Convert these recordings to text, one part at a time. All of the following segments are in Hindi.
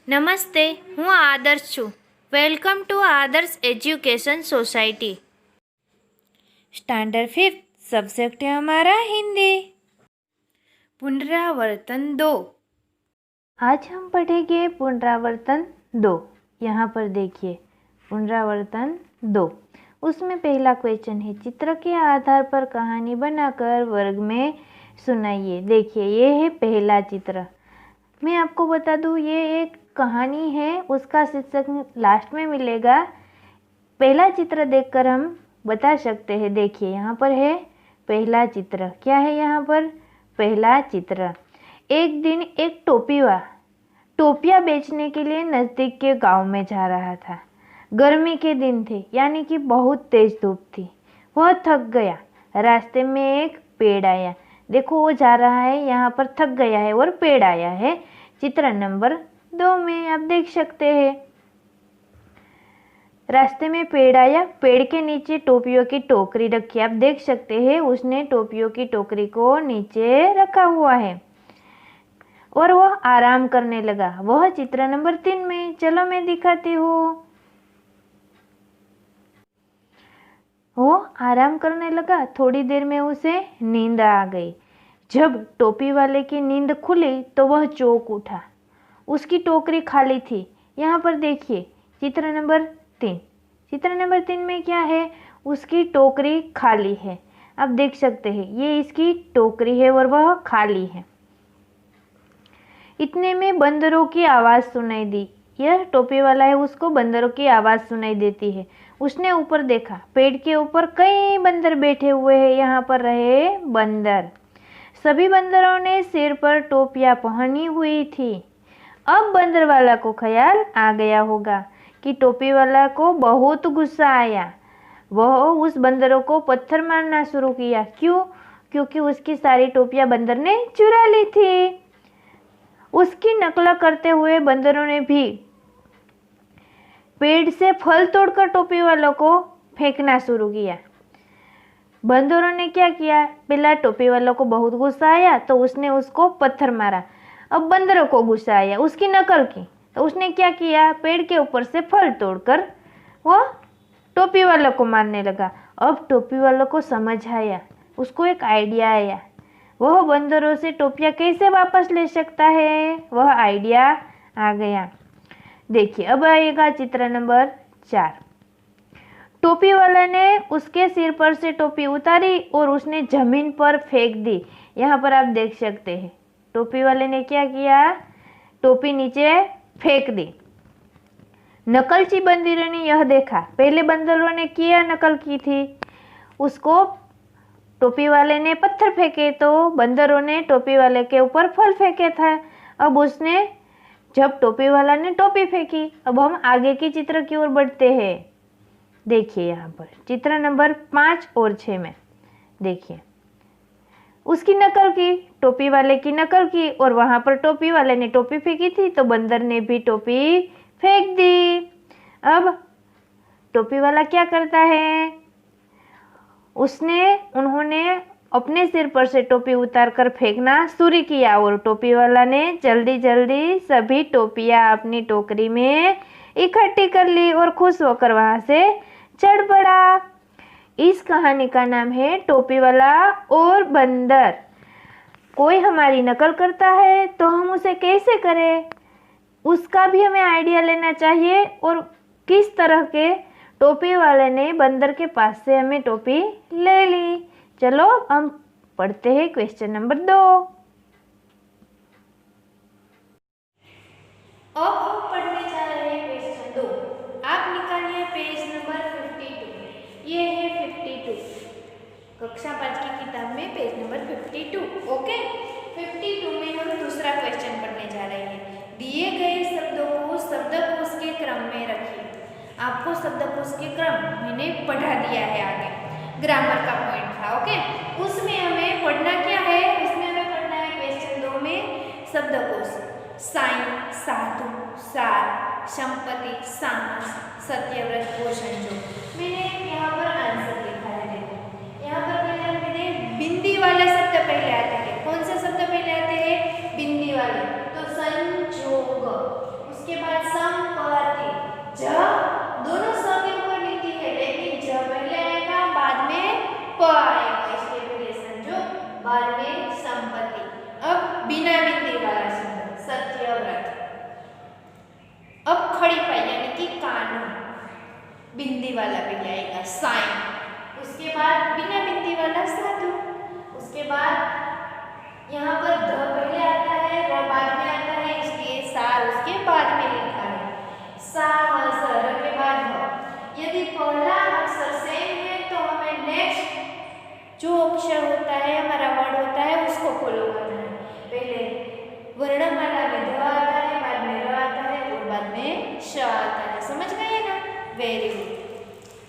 નમસ્તે, હું આદર્શ છું. વેલકમ ટુ આદર્શ एजुकेशन सोसाइटी. स्टैंडर्ड 5 सब्जेक्ट है हमारा हिंदी. पुनरावर्तन 2. आज हम पढ़ेंगे पुनरावर्तन 2. यहाँ पर देखिए पुनरावर्तन 2. उसमें पहला क्वेश्चन है, चित्र के आधार पर कहानी बनाकर वर्ग में सुनाइए. देखिए ये है पहला चित्र. मैं आपको बता दूँ ये एक कहानी है, उसका शीर्षक लास्ट में मिलेगा. पहला चित्र देखकर हम बता सकते हैं. देखिए यहाँ पर है पहला चित्र. क्या है यहाँ पर पहला चित्र? एक दिन एक टोपियाँ बेचने के लिए नज़दीक के गांव में जा रहा था. गर्मी के दिन थे, यानी कि बहुत तेज धूप थी. वह थक गया. रास्ते में एक पेड़ आया. देखो वो जा रहा है, यहाँ पर थक गया है और पेड़ आया है. चित्र नंबर 2 में आप देख सकते हैं. रास्ते में पेड़ आया, पेड़ के नीचे टोपियों की टोकरी रखी. आप देख सकते हैं उसने टोपियों की टोकरी को नीचे रखा हुआ है और वह आराम करने लगा. वह चित्र नंबर 3 में. चलो मैं दिखाती हूँ. वो आराम करने लगा. थोड़ी देर में उसे नींद आ गई. जब टोपी वाले की नींद खुली तो वह चौंक उठा. उसकी टोकरी खाली थी. यहाँ पर देखिए चित्र नंबर 3. चित्र नंबर 3 में क्या है? उसकी टोकरी खाली है. आप देख सकते हैं ये इसकी टोकरी है और वह खाली है. इतने में बंदरों की आवाज़ सुनाई दी. यह टोपी वाला है, उसको बंदरों की आवाज़ सुनाई देती है. उसने ऊपर देखा. पेड़ के ऊपर कई बंदर बैठे हुए हैं. यहाँ पर रहे बंदर. सभी बंदरों ने सिर पर टोपियाँ पहनी हुई थी. अब बंदर वाला को ख्याल आ गया होगा कि टोपी वाला को बहुत गुस्सा आया. वह उस बंदरों को पत्थर मारना शुरू किया. क्यों? क्योंकि उसकी सारी टोपियाँ बंदर ने चुरा ली थी. उसकी नकल करते हुए बंदरों ने भी पेड़ से फल तोड़कर टोपी वालों को फेंकना शुरू किया. बंदरों ने क्या किया? पहला टोपी वालों को बहुत गुस्सा आया तो उसने उसको पत्थर मारा. अब बंदरों को गुस्सा आया, उसकी नकल की तो उसने क्या किया? पेड़ के ऊपर से फल तोड़कर वो टोपी वालों को मारने लगा. अब टोपी वालों को समझ आया, उसको एक आइडिया आया. वह बंदरों से टोपियाँ कैसे वापस ले सकता है, वह आइडिया आ गया. देखिए अब आएगा चित्र नंबर 4. टोपी वाला ने उसके सिर पर से टोपी उतारी और उसने जमीन पर फेंक दी. यहाँ पर आप देख सकते हैं टोपी वाले ने क्या किया? टोपी नीचे फेंक दी. नकलची बंदरों ने यह देखा. पहले बंदरों ने किया नकल की थी, उसको टोपी वाले ने पत्थर फेंके तो बंदरों ने टोपी वाले के ऊपर फल फेंके था. अब उसने जब टोपी वाला ने टोपी फेंकी. अब हम आगे की चित्र की ओर बढ़ते हैं. देखिए यहाँ पर चित्र नंबर 5 और 6 में देखिए उसकी नकल की, टोपी वाले की नकल की और वहाँ पर टोपी वाले ने टोपी फेंकी थी तो बंदर ने भी टोपी फेंक दी. अब टोपी वाला क्या करता है? उन्होंने अपने सिर पर से टोपी उतार कर फेंकना शुरू किया और टोपी वाला ने जल्दी जल्दी सभी टोपियाँ अपनी टोकरी में इकट्ठी कर ली और खुश होकर वहाँ से चढ़ पड़ा. इस कहानी का नाम है टोपी वाला और बंदर. कोई हमारी नकल करता है तो हम उसे कैसे करें, उसका भी हमें आइडिया लेना चाहिए. और किस तरह के टोपी वाले ने बंदर के पास से हमें टोपी ले ली. चलो हम पढ़ते हैं क्वेश्चन नंबर 2. अब हम पढ़ने जा रहे हैं क्वेश्चन 2. आप निकालिए पेज नंबर 52. ये है 52, कक्षा 5 की किताब में पेज नंबर 52. ओके, 52 में हम दूसरा क्वेश्चन पढ़ने जा रहे हैं. दिए गए शब्दों को शब्दकोश के क्रम में रखिए. आपको शब्दकोश के क्रम मैंने पढ़ा दिया है, आगे ग्रामर का पॉइंट था. ओके, उसमें हमें पढ़ना क्या है? उसमें हमें पढ़ना है क्वेश्चन 2 में शब्दकोश. साईं, साधु, सार, संपत्ति, साहस, सत्यव्रत, पोषण. जो मैंने यहाँ पर आंसर लिखा है. देखो यहाँ पर पहले मैंने बिंदी वाले शब्द पहले आते हैं. कौन से शब्द पहले आते हैं? बिंदी वाले. तो संजोग, उसके व्रत। अब खड़ी पाई यानी कि कानून, बिंदी वाला भी आएगा साइन। उसके बाद बिना बिंदी वाला साधु। उसके बाद यहाँ पर ध पहले आता है, र बाद में आता है, इसलिए सा उसके बाद में लिखा है। सा ह स र के बाद ह। यदि पहला अक्षर सेम है तो हमें नेक्स्ट जो अक्षर होता है, हमारा वर्ड होता है, उसको फॉलो करना है। पहले वर्णमाला में ध आता है, बाद में र आता है और बाद में श आता है। समझ गए ना? Very good.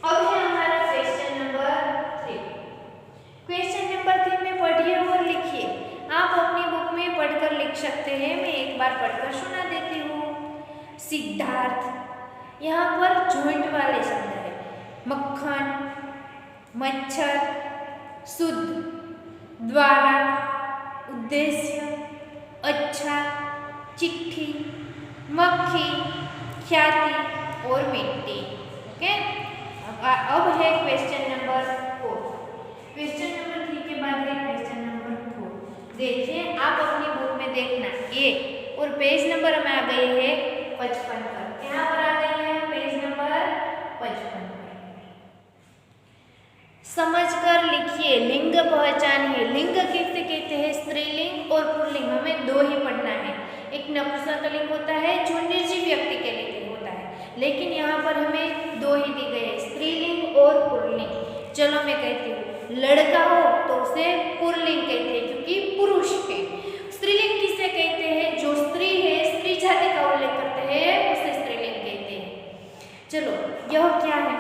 अब है हमारा क्वेश्चन नंबर 3। क्वेश्चन नंबर 3 में पढ़िए और लिखिए। आप अपनी बुक में पढ़कर लिख सकते हैं, मैं एक बार पढ़कर सुना देती हूँ। सिद्धार्थ, यहाँ पर जॉइंट वाले शब्द है। मक्खन, मच्छर, शुद्ध, द्वारा, उद्देश्य, अच्छा, चिट्ठी, मक्खी, ख्याति और मिट्टी। ओके, अब है क्वेश्चन नंबर 4। क्वेश्चन नंबर 3 के बाद है क्वेश्चन नंबर 4। देखिए, आप अपनी बुक में देखना ये, और पेज नंबर में आ गए हैं 55 पर। यहाँ पर आ गए हैं पेज नंबर 55 पर। समझकर लिखिए, लिंग पहचानिए। लिंग किसे कहते हैं? स्त्रीलिंग और पुल्लिंग, हमें दो ही पढ़ना है। एक नपुंसकलिंग होता है जो निर्जीव व्यक्ति के लिए होता है, लेकिन यहाँ पर हमें दो ही दी गई है, स्त्रीलिंग और पुल्लिंग। चलो मैं कहती हूँ, लड़का हो तो उसे पुल्लिंग कहते हैं क्योंकि पुरुष है। स्त्रीलिंग किसे कहते हैं? जो स्त्री है, स्त्री जाति का उल्लेख करते हैं, उसे स्त्रीलिंग कहते हैं। चलो, यह क्या है?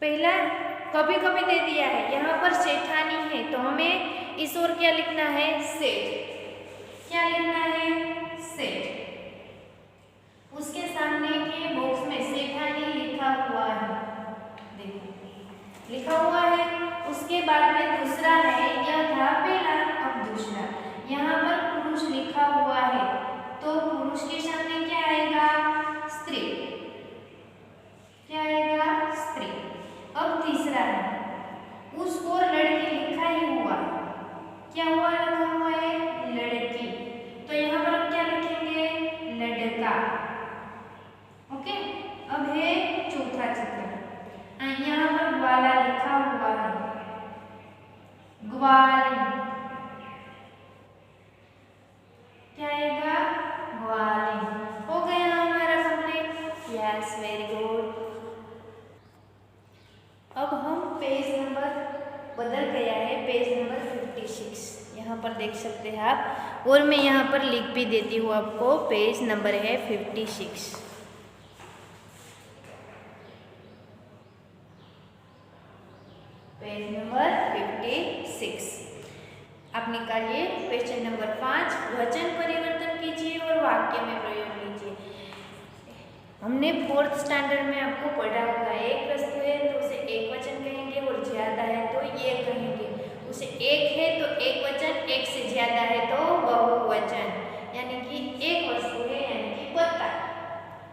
पहला कभी कभी दे दिया है, यहाँ पर सेठानी है तो हमें इस ओर क्या लिखना है? सेठ। क्या लिखना है? सेठ। उसके सामने के बॉक्स में सेठानी लिखा हुआ है, देखो लिखा हुआ है। उसके बाद में दूसरा है, यह था पहला, अब दूसरा। यहाँ पर पुरुष लिखा हुआ है तो पुरुष के सामने क्या आएगा? स्त्री। क्या आएगा? स्त्री। अब तीसरा है, उस और लड़की लिखा ही हुआ, क्या हुआ? लिखा हुआ है लड़की, तो यहाँ पर हम क्या लिखेंगे? लड़का। ओके, अब है चौथा चित्र। यहाँ पर ग्वाला लिखा हुआ है, ग्वाली। क्या आएगा? ग्वाली। हो गया हमारा कंप्लीट। Yes, very good. अब हम पेज नंबर बदल गया है, पेज नंबर 56 यहाँ पर देख सकते हैं आप, और मैं यहाँ पर लिख भी देती हूँ आपको। पेज नंबर है 56। पेज नंबर 56 आप निकालिए। क्वेश्चन नंबर 5, वचन परिवर्तन कीजिए और वाक्य में प्रयोग कीजिए। हमने 4th स्टैंडर्ड में आपको पढ़ा होगा, एक वस्तु है तो उसे एक वचन कहेंगे और ज्यादा है तो ये कहेंगे। उसे एक है तो एक वचन, एक से ज्यादा है तो बहुवचन। यानी कि एक वस्तु है यानी कि पत्ता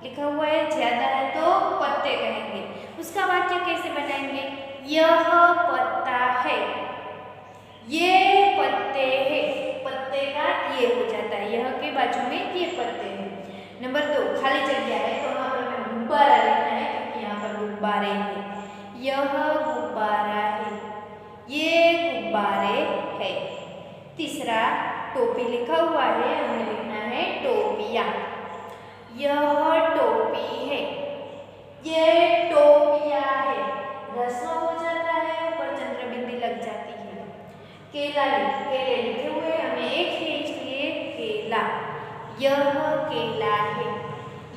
लिखा हुआ है, ज्यादा है तो पत्ते कहेंगे। उसका वाक्य कैसे बनाएंगे? यह पत्ता है, ये पत्ते हैं, पत्ते का ये हो जाता है, यह के बाजू में ये पत्ते हैं। नंबर 2, खाली जगह है तो वहाँ पर हमें गुब्बारा लिखना है क्योंकि यहाँ पर गुब्बारे हैं। यह गुब्बारा है, ये गुब्बारे है। तीसरा, टोपी लिखा हुआ है, हमें लिखना है टोपियाँ। यह टोपी है, ये टोपियाँ है। रस्म हो जाता है, ऊपर चंद्र बिंदी लग जाती है। केला, केले लिखे हुए, हमें एक है इसलिए केला। यह केला है,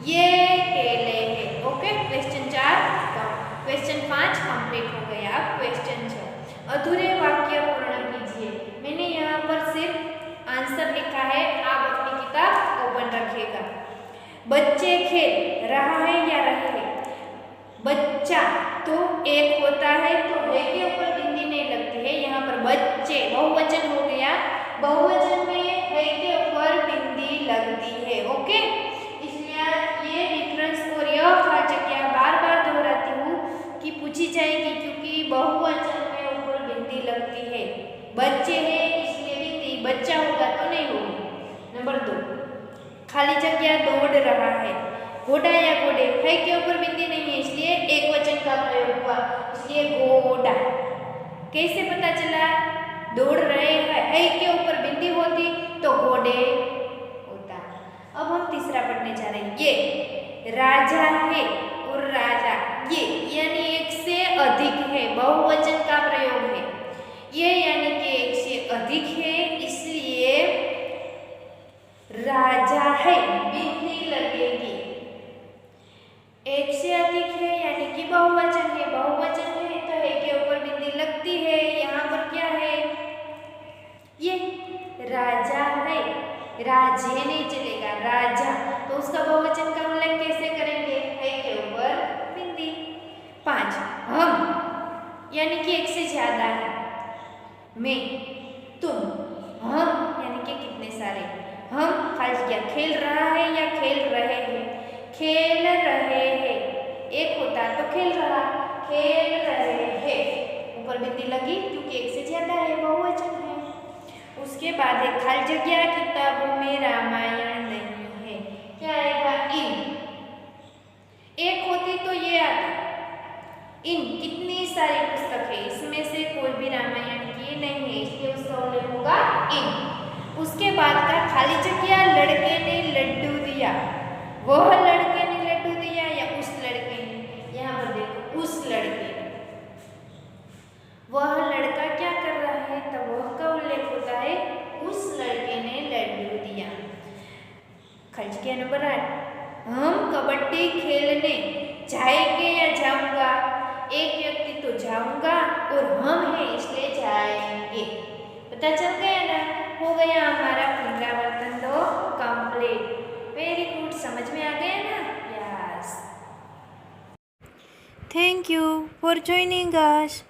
ये केले है। ओके, क्वेश्चन 4 क्वेश्चन 5 कंप्लीट हो गया। अब क्वेश्चन 6, अधूरे वाक्य पूर्ण कीजिए। मैंने यहाँ पर सिर्फ आंसर लिखा है, आप अपनी किताब ओपन रखिएगा। बच्चे खेल रहा है या रहे हैं? बच्चा तो एक होता है तो है के ऊपर बिंदी नहीं लगती है, यहाँ पर बच्चे बहुवचन हो गया, बहुवचन में है के ऊपर बिंदी लगती है। ओके, इसलिए ये डिफरेंस और यह जगह बार बार दोहराती हूँ कि पूछी जाएगी क्योंकि बहुवचन में ऊपर बिंदी लगती है। बच्चे हैं इसलिए बिंदी, बच्चा होगा तो नहीं होगी। खाली जगह दौड़ रहा है। घोड़ा या घोड़े, है के ऊपर बिंदी नहीं है इसलिए एक वचन का प्रयोग हुआ, इसलिए घोड़ा। कैसे पता चला? दौड़ रहे हैं, है के ऊपर बिंदी होती तो घोड़े होता। अब हम तीसरा पढ़ने जा रहे हैं। ये राजा है और राजा, ये यानी एक से अधिक है, बहुवचन का प्रयोग है। ये यानी कि एक से अधिक है इसलिए राजा है, बिंदी लगेगी। एक से अधिक है यानी कि बहुवचन है, बहुवचन है तो है के ऊपर बिंदी लगती है। यहाँ पर क्या है? ये राजा है, राजे नहीं चलेगा, राजा, तो उसका बहुवचन का उल्लेख कैसे करेंगे? है के ऊपर बिंदी। 5 हम यानी कि एक से ज्यादा है, मैं, तुम, हम यानी कि कितने सारे। हम खाली क्या खेल रहा है या खेल रहे हैं? खेल रहे हैं, एक होता तो खेल रहा, खेल रहे हैं, ऊपर बिंदी लगी क्योंकि एक से ज्यादा है, बहुवचन है। उसके बाद है खाली जगह किताबों में रामायण नहीं है, क्या आएगा? इन। एक होती तो ये आता, इन कितनी सारी पुस्तक है, इसमें से कोई भी रामायण की नहीं है इसलिए उसका उल्लेख होगा इन। उसके बाद का खाली जगह लड़के ने लड्डू दिया, वह लड़के ने लड्डू दिया या उस लड़के ने? यहाँ पर देखो उस लड़के ने, वह लड़का क्या कर रहा है तो वह का उल्लेख होता है उस लड़के ने लड्डू दिया। खाली जगह नंबर 8, हम कबड्डी खेलने जाएंगे या जाऊंगा? एक व्यक्ति तो जाऊंगा और हम हैं इसलिए जाएंगे। पता चल गया ना? हो गया हमारा पुनरावर्तन तो कंप्लीट। वेरी गुड, समझ में आ गया ना? Yes, thank you for joining us.